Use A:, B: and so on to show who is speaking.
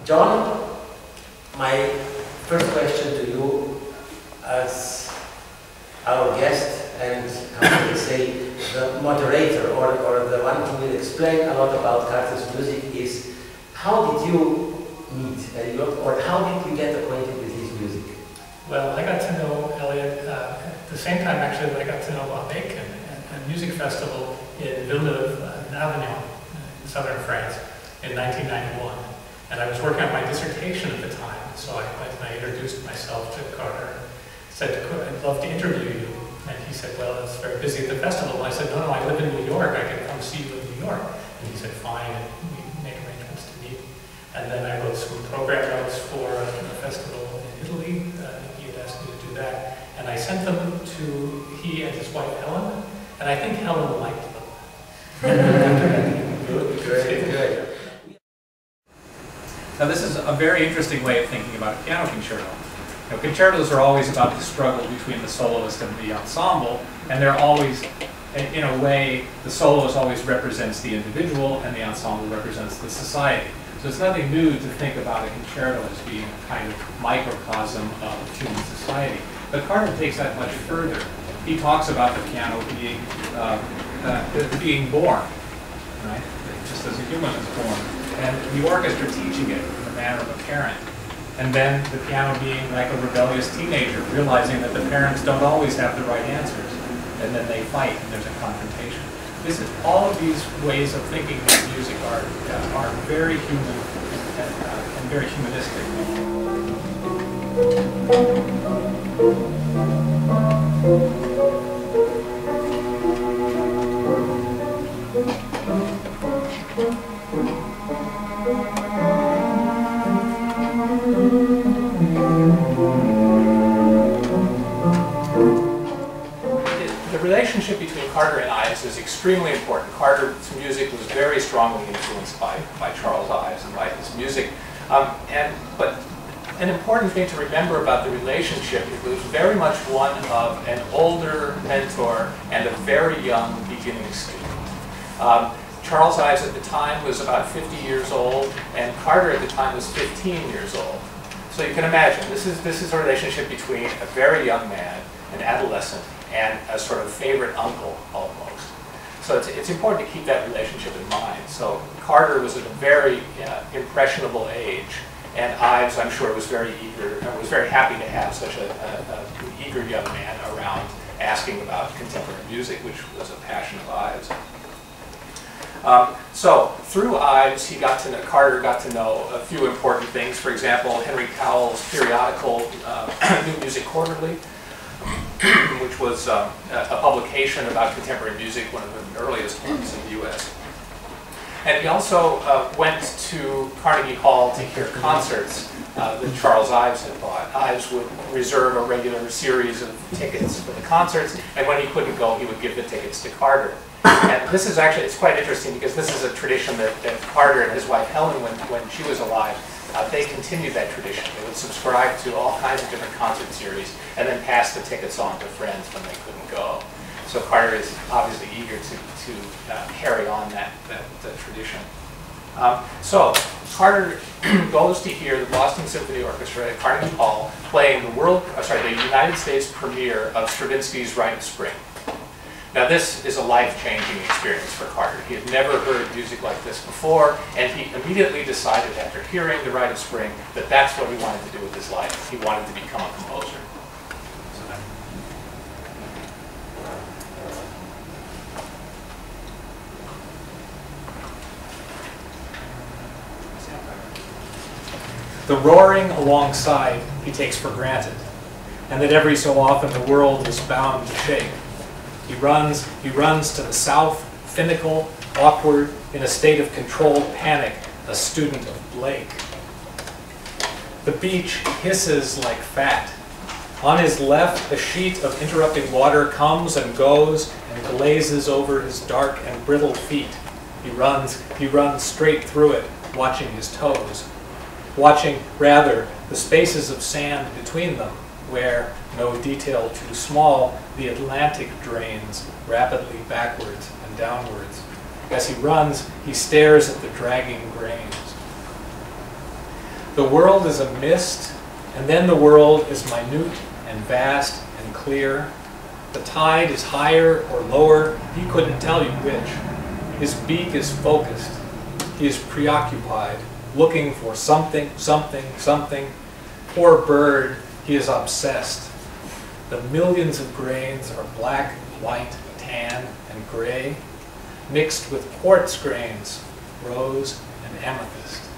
A: John, my first question to you as our guest and, how can I say, the moderator or the one who will explain a lot about Carter's music is, how did you meet Elliot, or how did you get acquainted with his music?
B: Well, I got to know Elliot at the same time, actually, that I got to know Bob Bacon at a music festival in Villeneuve, in Avignon, in southern France, in 1991. And I was working on my dissertation at the time, so I introduced myself to Carter, said, I'd love to interview you. And he said, well, it's very busy at the festival. And I said, no, I live in New York, I can come see you in New York. And he said, fine, and we made arrangements to meet. And then I wrote some program notes for a festival in Italy. He had asked me to do that. And I sent them to he and his wife, Helen. And I think Helen liked them.
A: Good.
C: Now this is a very interesting way of thinking about a piano concerto. You know, concertos are always about the struggle between the soloist and the ensemble, and they're always, in a way, the soloist always represents the individual and the ensemble represents the society. So it's nothing new to think about a concerto as being a kind of microcosm of human society. But Carter takes that much further. He talks about the piano being born, right? Just as a human is born, and the orchestra teaching it in the manner of a parent. And then the piano being like a rebellious teenager, realizing that the parents don't always have the right answers. And then they fight, and there's a confrontation. All of these ways of thinking of music are very human and very humanistic. The relationship between Carter and Ives is extremely important. Carter's music was very strongly influenced by Charles Ives and by his music. But an important thing to remember about the relationship, it was very much one of an older mentor and a very young beginning student. Charles Ives at the time was about 50 years old, and Carter at the time was 15 years old. So you can imagine, this is a relationship between a very young man, an adolescent, and a sort of favorite uncle, almost. So it's important to keep that relationship in mind. So Carter was at a very impressionable age, and Ives, I'm sure, was very happy to have such an eager young man around asking about contemporary music, which was a passion of Ives. So through Ives, Carter got to know a few important things. For example, Henry Cowell's periodical New Music Quarterly, which was a publication about contemporary music, one of the earliest ones in the U.S. And he also went to Carnegie Hall to hear concerts that Charles Ives had bought. Ives would reserve a regular series of tickets for the concerts, and when he couldn't go, he would give the tickets to Carter. And this is actually, it's quite interesting because this is a tradition that Carter and his wife Helen, when she was alive, they continued that tradition. They would subscribe to all kinds of different concert series and then pass the tickets on to friends when they couldn't go. So Carter is obviously eager to carry on that tradition. So Carter goes to hear the Boston Symphony Orchestra at Carnegie Hall playing the United States premiere of Stravinsky's Rite of Spring. Now this is a life-changing experience for Carter. He had never heard music like this before, and he immediately decided after hearing the Rite of Spring that that's what he wanted to do with his life. He wanted to become a composer. The roaring alongside he takes for granted, and that every so often the world is bound to shake. He runs to the south, finical, awkward, in a state of controlled panic, a student of Blake. The beach hisses like fat. On his left, a sheet of interrupting water comes and goes and glazes over his dark and brittle feet. He runs straight through it, watching his toes. Watching, rather, the spaces of sand between them, where, no detail too small, the Atlantic drains rapidly backwards and downwards. As he runs, he stares at the dragging grains.
D: The world is a mist, and then the world is minute and vast and clear. The tide is higher or lower, he couldn't tell you which. His beak is focused. He is preoccupied, looking for something, something, something. Poor bird, he is obsessed. The millions of grains are black, white, tan, and gray, mixed with quartz grains, rose and amethyst.